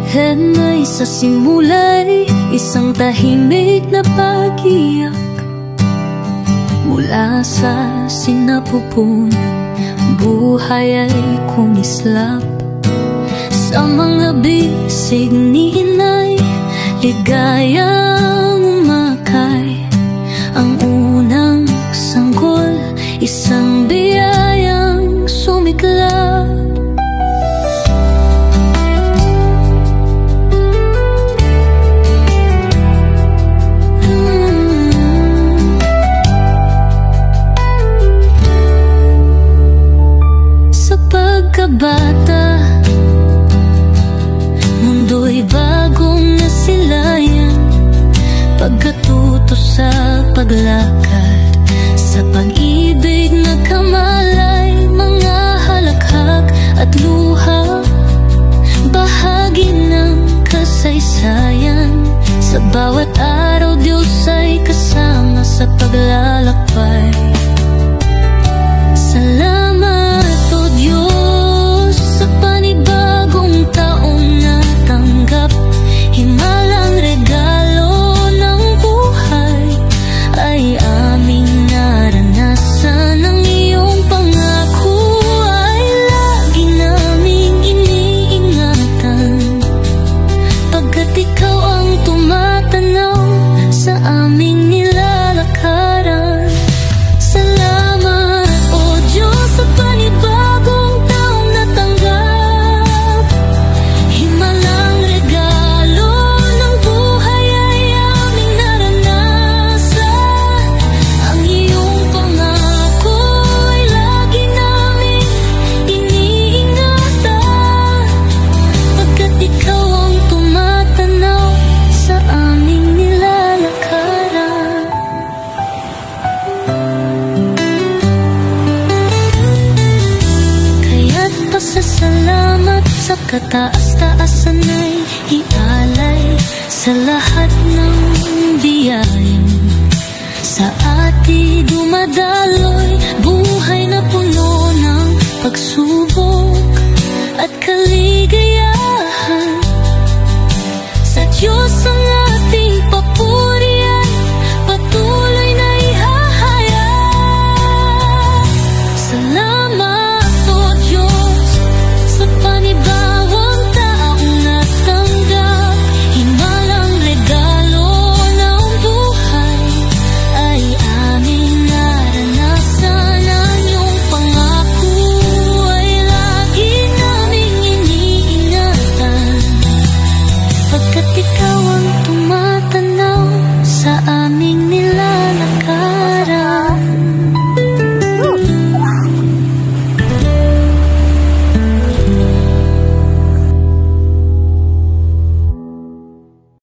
Henay sa simula'y isang tahimik na pag-iyak mula sa sinapupunan, buhay ay kumislap sa mga bisig ni inay, ligayang umakay. Ang unang sanggol, isang biyayang sumiklab. Sa pagkabata, mundo'y bagong nasilayan. Pagkatuto sa paglakad, sa pag-ibig na kamalay, mga halakhak at luha, bahagi ng kasaysayan. Sa bawat araw, Diyos ay kasama sa paglalakbay. Salamat, O Diyos, sa panibagong taon na tanggap. Himalang regalo ng buhay ay aming naranasan. Ang iyong pangako ay lagi naming iniingatan, pagkat ikaw ang tumatanaw sa aming nilalakaran. Salamat, O Diyos, sa panibagong taong natanggap. Himalang regalo ng buhay ay aming naranasan. Ang iyong pangako ay lagi naming iniingatan, pagkat ikaw ang tumatanaw sa aming nilalakaran. Kaya't pasasalamat sa kataas-taasan ay ialay sa lahat ng biyayang sa ati dumadaloy. Buhay na puno ng pagsubok at kaligay